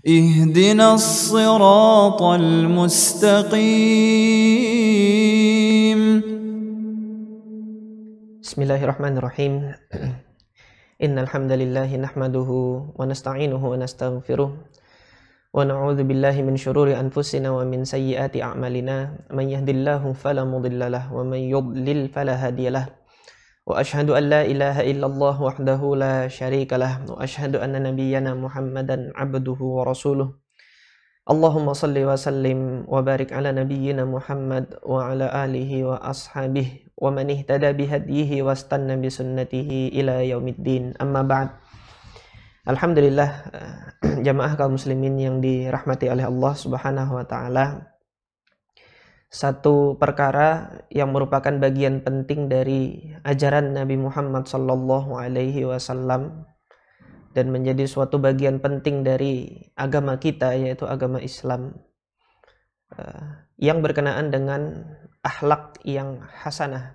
اهدنا الصراط المستقيم. Bismillahirrahmanirrahim. Innal hamdalillah nahmaduhu wa nasta'inuhu wa nastaghfiruh wa na'udzu billahi min shururi anfusina wa min sayyiati a'malina. Man yahdihillahu fala mudhillalah wa man yudlil fala hadiyalah. Wa ashhadu an la ilaha illallah wahdahu la syarikalah wa ashhadu anna nabiyyana Muhammadan abduhu wa rasuluh. Allahumma salli wa sallim wa barik ala nabiyyina Muhammad wa ala alihi wa ashabihi wa man ihtada bihadyihi wa istanna bi sunnatihi ila yaumiddin. Amma ba'd. Alhamdulillah, jamaah kaum muslimin yang dirahmati oleh Allah Subhanahu wa taala. Satu perkara yang merupakan bagian penting dari ajaran Nabi Muhammad sallallahu alaihi wasallam dan menjadi suatu bagian penting dari agama kita, yaitu agama Islam, yang berkenaan dengan akhlak yang hasanah,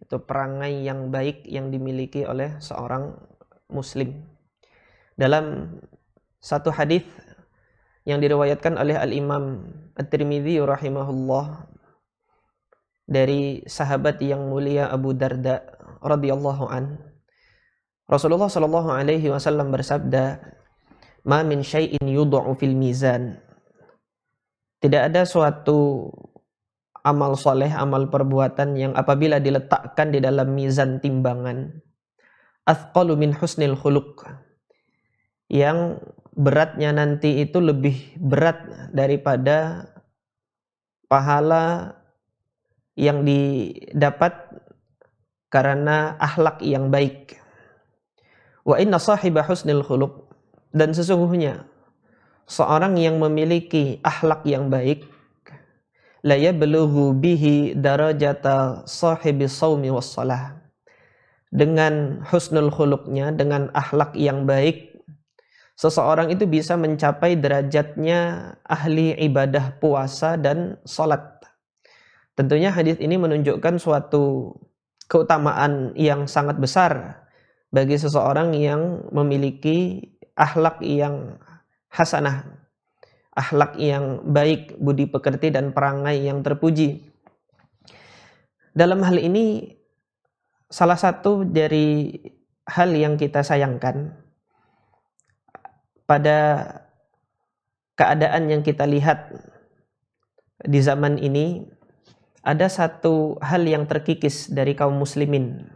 itu perangai yang baik yang dimiliki oleh seorang muslim. Dalam satu hadis yang diriwayatkan oleh Al-Imam At-Tirmidzi rahimahullah dari sahabat yang mulia Abu Darda radhiyallahu an, Rasulullah sallallahu alaihi wasallam bersabda, "Ma min syai'in yudha'u fil mizan." Tidak ada suatu amal soleh, amal perbuatan yang apabila diletakkan di dalam mizan timbangan, athqalu min husnil khuluq, yang beratnya nanti itu lebih berat daripada pahala yang didapat karena akhlak yang baik. Wa inna sahiba husnil khuluq, dan sesungguhnya seorang yang memiliki akhlak yang baik, la yablughu bihi darajata sahibi shaumi was shalah. Dengan husnul khuluqnya, dengan akhlak yang baik, seseorang itu bisa mencapai derajatnya ahli ibadah puasa dan salat. Tentunya hadis ini menunjukkan suatu keutamaan yang sangat besar bagi seseorang yang memiliki akhlak yang hasanah, akhlak yang baik, budi pekerti dan perangai yang terpuji. Dalam hal ini, salah satu dari hal yang kita sayangkan pada keadaan yang kita lihat di zaman ini, ada satu hal yang terkikis dari kaum muslimin,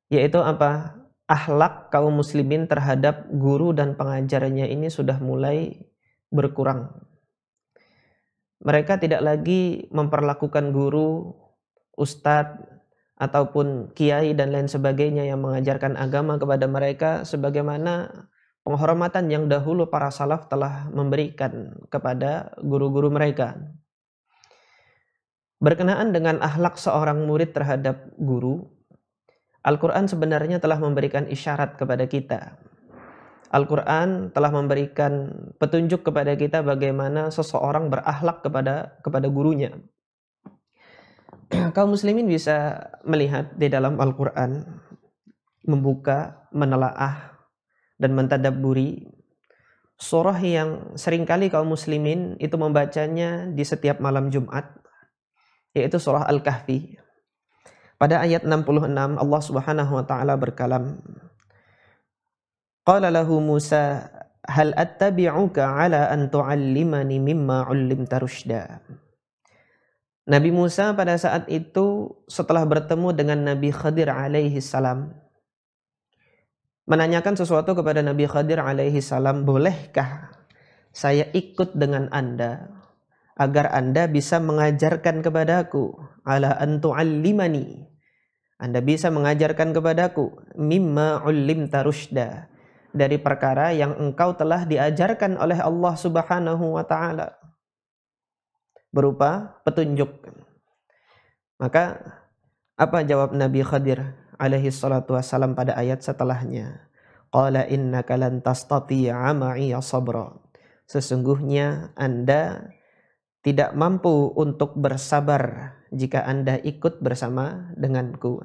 yaitu apa? Akhlak kaum muslimin terhadap guru dan pengajarnya ini sudah mulai berkurang. Mereka tidak lagi memperlakukan guru, ustadz, ataupun kiai dan lain sebagainya yang mengajarkan agama kepada mereka sebagaimana penghormatan yang dahulu para salaf telah memberikan kepada guru-guru mereka. Berkenaan dengan akhlak seorang murid terhadap guru, Al-Quran sebenarnya telah memberikan isyarat kepada kita. Al-Quran telah memberikan petunjuk kepada kita bagaimana seseorang berakhlak kepada gurunya. Kaum muslimin bisa melihat di dalam Al-Quran, membuka, menelaah, dan mentadabburi surah yang seringkali kaum muslimin itu membacanya di setiap malam Jumat, yaitu surah Al-Kahfi. Pada ayat 66 Allah Subhanahu wa taala berkalam, Qala lahu Musa hal attabi'uka ala an tu'allimani mimma 'ullimta rusyda. Nabi Musa pada saat itu setelah bertemu dengan Nabi Khadir alaihi salam menanyakan sesuatu kepada Nabi Khadir alaihi salam, bolehkah saya ikut dengan Anda agar Anda bisa mengajarkan kepadaku, ala an tu'allimani, Anda bisa mengajarkan kepadaku, mimma 'ullimta rusyda, dari perkara yang engkau telah diajarkan oleh Allah Subhanahu wa taala berupa petunjuk. Maka apa jawab Nabi Khadir alaihi salatu wassalam pada ayat setelahnya? Qala innaka lan tastati'a ma'iya sabra. Sesungguhnya Anda tidak mampu untuk bersabar jika Anda ikut bersama denganku.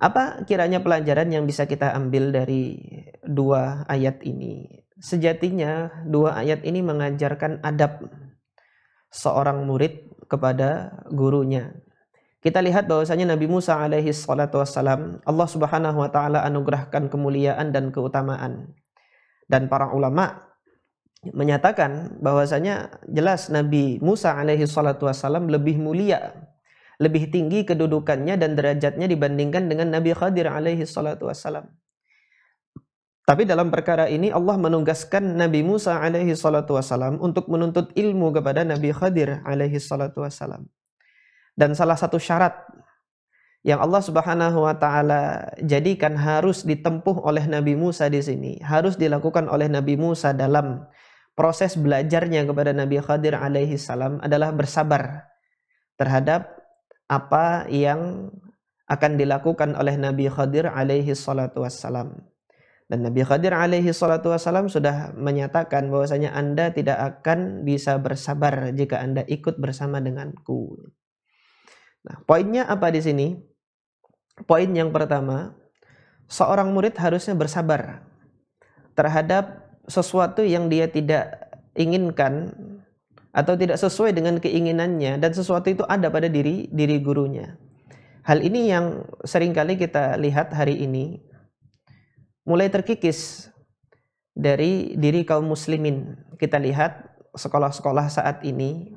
Apa kiranya pelajaran yang bisa kita ambil dari dua ayat ini? sejatinya dua ayat ini mengajarkan adab seorang murid kepada gurunya. Kita lihat bahwasanya Nabi Musa alaihi salatu wassalam, Allah Subhanahu wa taala anugerahkan kemuliaan dan keutamaan. Dan para ulama menyatakan bahwasanya jelas Nabi Musa alaihi salatu wassalam lebih mulia, lebih tinggi kedudukannya dan derajatnya dibandingkan dengan Nabi Khadir alaihi salatu wassalam. Tapi dalam perkara ini Allah menugaskan Nabi Musa alaihi salatu wassalam untuk menuntut ilmu kepada Nabi Khadir alaihi salatu wassalam. Dan salah satu syarat yang Allah Subhanahu wa taala jadikan harus ditempuh oleh Nabi Musa di sini, harus dilakukan oleh Nabi Musa dalam proses belajarnya kepada Nabi Khadir alaihi salam adalah bersabar terhadap apa yang akan dilakukan oleh Nabi Khadir alaihi salatu wassalam. Dan Nabi Khadir alaihi salatu wassalam sudah menyatakan bahwasanya Anda tidak akan bisa bersabar jika Anda ikut bersama denganku. Nah, poinnya apa di sini? Poin yang pertama, seorang murid harusnya bersabar terhadap sesuatu yang dia tidak inginkan atau tidak sesuai dengan keinginannya, dan sesuatu itu ada pada diri gurunya. Hal ini yang seringkali kita lihat hari ini mulai terkikis dari diri kaum muslimin. Kita lihat sekolah-sekolah saat ini,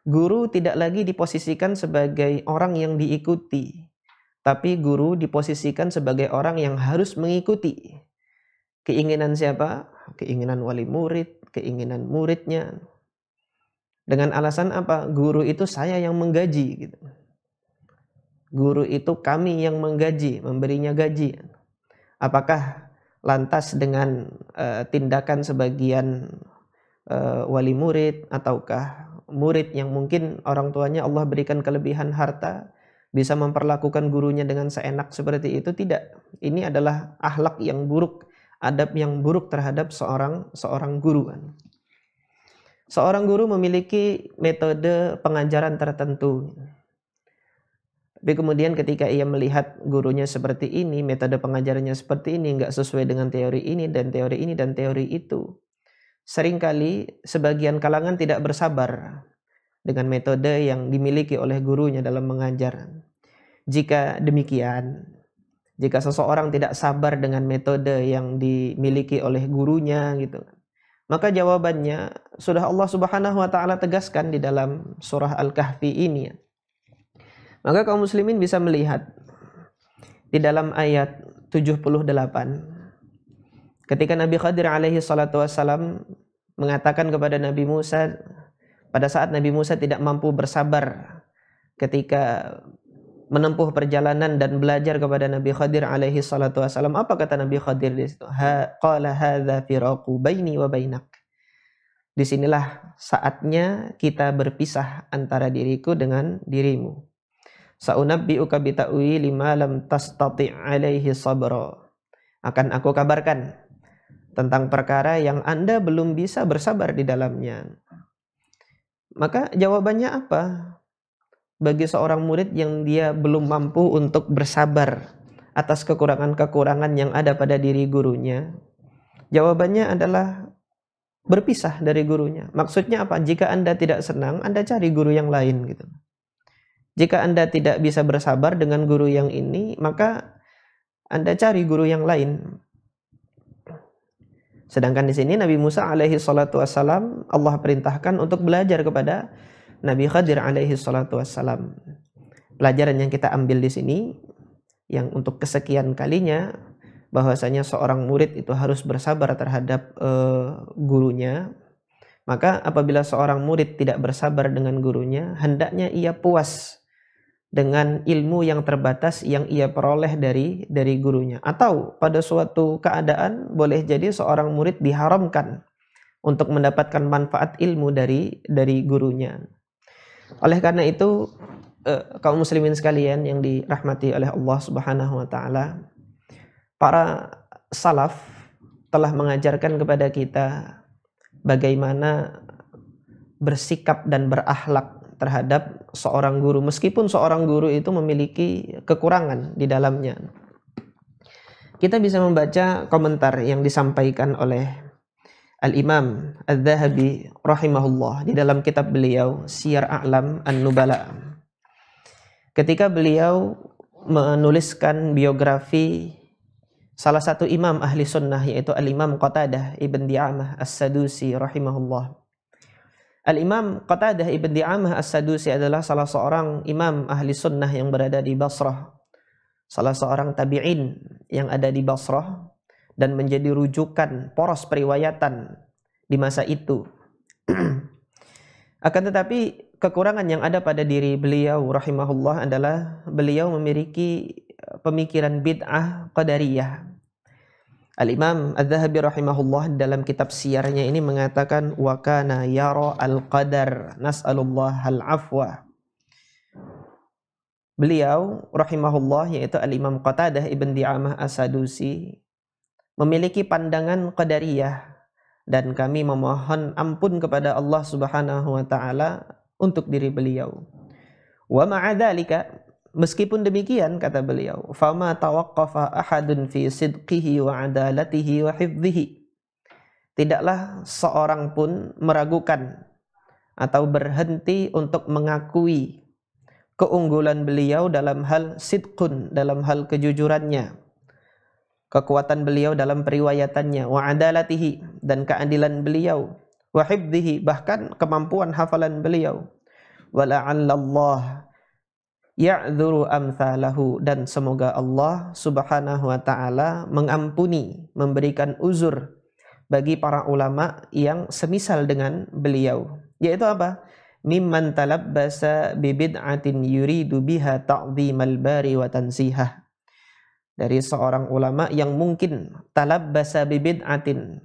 guru tidak lagi diposisikan sebagai orang yang diikuti, tapi guru diposisikan sebagai orang yang harus mengikuti keinginan siapa? Keinginan wali murid, keinginan muridnya. Dengan alasan apa? Guru itu saya yang menggaji gitu. Guru itu kami yang menggaji, memberinya gaji. Apakah lantas dengan tindakan sebagian wali murid ataukah murid yang mungkin orang tuanya Allah berikan kelebihan harta bisa memperlakukan gurunya dengan seenak seperti itu? Tidak. Ini adalah akhlak yang buruk, adab yang buruk terhadap seorang guru. Seorang guru memiliki metode pengajaran tertentu. Tapi kemudian ketika ia melihat gurunya seperti ini, metode pengajarannya seperti ini, nggak sesuai dengan teori ini dan teori ini dan teori itu, seringkali sebagian kalangan tidak bersabar dengan metode yang dimiliki oleh gurunya dalam mengajar. Jika demikian, jika seseorang tidak sabar dengan metode yang dimiliki oleh gurunya gitu, maka jawabannya sudah Allah Subhanahu wa taala tegaskan di dalam surah Al-Kahfi ini. Maka kaum muslimin bisa melihat di dalam ayat 78 ketika Nabi Khadir alaihi salatu wassalam mengatakan kepada Nabi Musa, pada saat Nabi Musa tidak mampu bersabar ketika menempuh perjalanan dan belajar kepada Nabi Khadir alaihi salatu wassalam, apa kata Nabi Khadir di situ? Qala hadza firaqu baini wa bainak. Disinilah saatnya kita berpisah antara diriku dengan dirimu. Sa'unabbi'uka bita'wili ma lam tastati' alaihi sabra. Akan aku kabarkan tentang perkara yang Anda belum bisa bersabar di dalamnya. Maka jawabannya apa? Bagi seorang murid yang dia belum mampu untuk bersabar atas kekurangan-kekurangan yang ada pada diri gurunya, jawabannya adalah berpisah dari gurunya. Maksudnya apa? Jika Anda tidak senang, Anda cari guru yang lain gitu. Jika Anda tidak bisa bersabar dengan guru yang ini, maka Anda cari guru yang lain. Sedangkan di sini Nabi Musa alaihi salatu wassalam Allah perintahkan untuk belajar kepada Nabi Khadir alaihi salatu wassalam. Pelajaran yang kita ambil di sini, yang untuk kesekian kalinya, bahwasanya seorang murid itu harus bersabar terhadap gurunya. Maka apabila seorang murid tidak bersabar dengan gurunya, hendaknya ia puas dengan ilmu yang terbatas yang ia peroleh dari gurunya. Atau pada suatu keadaan boleh jadi seorang murid diharamkan untuk mendapatkan manfaat ilmu dari gurunya. Oleh karena itu, kaum muslimin sekalian yang dirahmati oleh Allah Subhanahu wa taala, para salaf telah mengajarkan kepada kita bagaimana bersikap dan berakhlak terhadap seorang guru, meskipun seorang guru itu memiliki kekurangan di dalamnya. Kita bisa membaca komentar yang disampaikan oleh Al-Imam Adz-Dzahabi rahimahullah di dalam kitab beliau Siyar A'lam An-Nubala, ketika beliau menuliskan biografi salah satu imam ahli sunnah, yaitu Al-Imam Qatadah ibn Di'amah As-Sadusi rahimahullah. Al-Imam Qatadah ibn Di'amah As-Sadusi adalah salah seorang imam ahli sunnah yang berada di Basrah, salah seorang tabi'in yang ada di Basrah dan menjadi rujukan poros periwayatan di masa itu. Akan tetapi kekurangan yang ada pada diri beliau rahimahullah adalah beliau memiliki pemikiran bid'ah qadariyah. Al-Imam Adz-Dzahabi rahimahullah dalam kitab siyarnya ini mengatakan wa kana yara al-qadar nas'alullah al-afwa. Beliau rahimahullah, yaitu Al-Imam Qatadah ibn Di'amah As-Sadusi, memiliki pandangan qadariyah, dan kami memohon ampun kepada Allah Subhanahu wa taala untuk diri beliau. Wa ma'a dzalika, meskipun demikian kata beliau, fama tawaqqafa ahadun fi sidqihi wa adalatihi wa hifdhihi. Tidaklah seorang pun meragukan atau berhenti untuk mengakui keunggulan beliau dalam hal sidqun, dalam hal kejujurannya, kekuatan beliau dalam periwayatannya, wa adalatihi, dan keadilan beliau, wa hifdhihi, bahkan kemampuan hafalan beliau, wa la'allallah ya'dzuru amsalahu, dan semoga Allah Subhanahu wa taala mengampuni, memberikan uzur bagi para ulama yang semisal dengan beliau. Yaitu apa? Mimman talabbasa bibid'atin yuridu biha ta'dhimal bari wa tansihah. Dari seorang ulama yang mungkin talabbasa bibid'atin,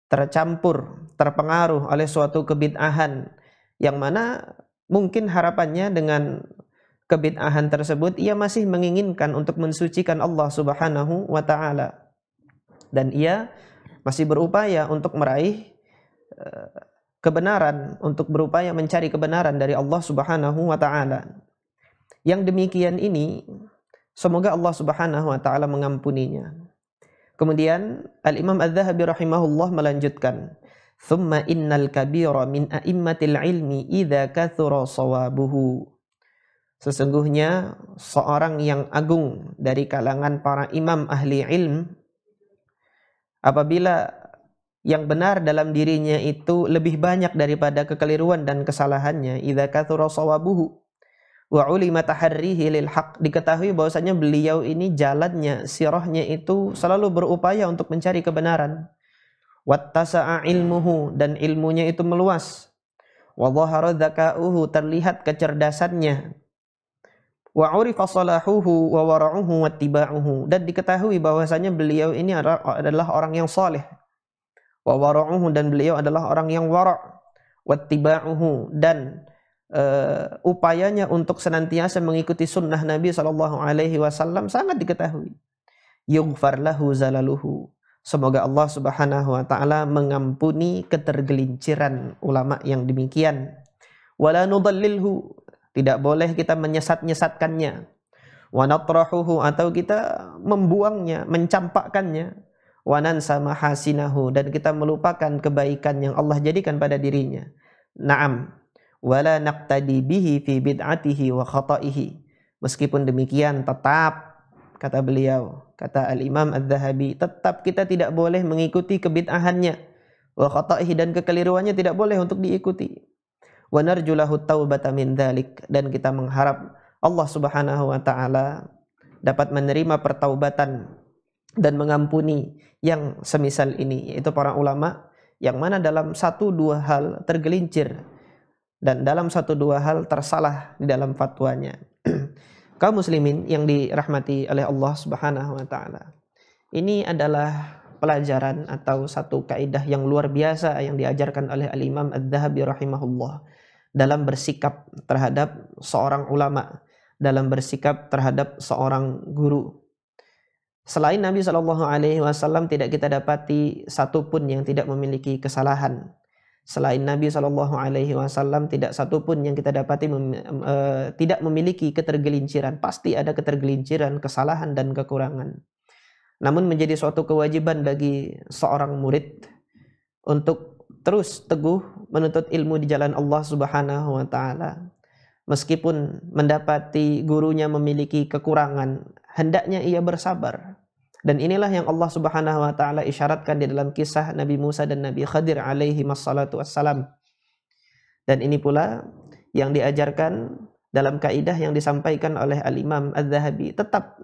tercampur, terpengaruh oleh suatu kebid'ahan, yang mana mungkin harapannya dengan kebid'ahan tersebut ia masih menginginkan untuk mensucikan Allah Subhanahu wa taala, dan ia masih berupaya untuk meraih kebenaran, untuk berupaya mencari kebenaran dari Allah Subhanahu wa taala. Yang demikian ini semoga Allah Subhanahu wa taala mengampuninya. Kemudian Al-Imam Adz-Dzahabi rahimahullah melanjutkan, "Tsumma innal kabira min a'immatil ilmi idza kathura shawabuhu." Sesungguhnya seorang yang agung dari kalangan para imam ahli ilm, apabila yang benar dalam dirinya itu lebih banyak daripada kekeliruan dan kesalahannya, idza kathura shawabuhu wa ulima taharrihi lil haq, diketahui bahwasanya beliau ini jalannya, sirahnya itu selalu berupaya untuk mencari kebenaran, wattasa'a ilmuhu, dan ilmunya itu meluas, wa dhahara dzaka'uhu, terlihat kecerdasannya, wa urifa salahuhu wa wara'uhu wattiba'uhu, dan diketahui bahwasanya beliau ini adalah orang yang saleh, wa wara'uhu, dan beliau adalah orang yang wara', wattiba'uhu, dan upayanya untuk senantiasa mengikuti sunnah Nabi SAW sangat diketahui. Yughfar lahu zalaluhu, semoga Allah Subhanahu wa taala mengampuni ketergelinciran ulama yang demikian. Wala nudallilhu, tidak boleh kita menyesat-nyesatkannya. Wa natrahuhu, atau kita membuangnya, mencampakkannya. Wa nansa mahasinahu, dan kita melupakan kebaikan yang Allah jadikan pada dirinya. Naam, wala naqtadi bihi fi bid'atihi wa khata'ihi. Meskipun demikian tetap, kata beliau, kata Al-Imam Adz-Dzahabi, tetap kita tidak boleh mengikuti kebid'ahannya, wa khata'ihi, dan kekeliruannya tidak boleh untuk diikuti. Wa narjulahu taubata min dzalik, dan kita mengharap Allah Subhanahu wa taala dapat menerima pertaubatan dan mengampuni yang semisal ini, yaitu para ulama yang mana dalam satu dua hal tergelincir dan dalam satu dua hal tersalah di dalam fatwanya. Kaum muslimin yang dirahmati oleh Allah Subhanahu wa taala, ini adalah pelajaran atau satu kaidah yang luar biasa yang diajarkan oleh Al-Imam Adz-Dzahabi rahimahullah dalam bersikap terhadap seorang ulama, dalam bersikap terhadap seorang guru. Selain Nabi SAW tidak kita dapati satupun yang tidak memiliki kesalahan. Selain Nabi SAW tidak satupun yang kita dapati tidak memiliki ketergelinciran. Pasti ada ketergelinciran, kesalahan, dan kekurangan. Namun menjadi suatu kewajiban bagi seorang murid untuk terus teguh menuntut ilmu di jalan Allah Subhanahu wa taala. Meskipun mendapati gurunya memiliki kekurangan, hendaknya ia bersabar. Dan inilah yang Allah Subhanahu wa taala isyaratkan di dalam kisah Nabi Musa dan Nabi Khadir alaihi wassalatu wassalam. Dan ini pula yang diajarkan dalam kaidah yang disampaikan oleh Al-Imam Az-Zahabi. Tetap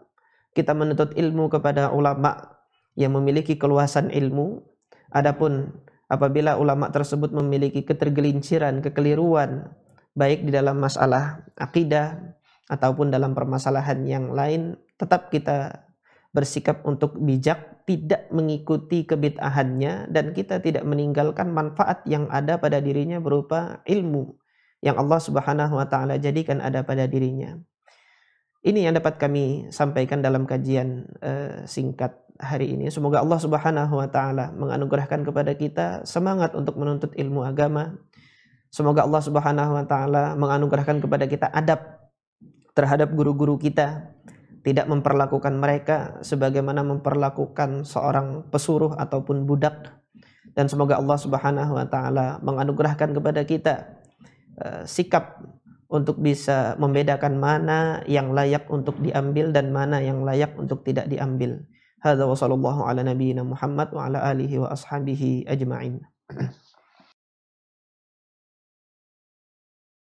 kita menuntut ilmu kepada ulama yang memiliki keluasan ilmu. Adapun apabila ulama tersebut memiliki ketergelinciran, kekeliruan, baik di dalam masalah akidah ataupun dalam permasalahan yang lain, tetap kita bersikap untuk bijak, tidak mengikuti kebid'ahannya, dan kita tidak meninggalkan manfaat yang ada pada dirinya berupa ilmu yang Allah Subhanahu wa taala jadikan ada pada dirinya. Ini yang dapat kami sampaikan dalam kajian singkat hari ini. Semoga Allah Subhanahu wa taala menganugerahkan kepada kita semangat untuk menuntut ilmu agama. Semoga Allah Subhanahu wa taala menganugerahkan kepada kita adab terhadap guru-guru kita, tidak memperlakukan mereka sebagaimana memperlakukan seorang pesuruh ataupun budak. Dan semoga Allah Subhanahu wa taala menganugerahkan kepada kita sikap untuk bisa membedakan mana yang layak untuk diambil dan mana yang layak untuk tidak diambil. Hadza wa sallallahu ala nabiyyina Muhammad wa ala alihi wa ashabihi ajma'in.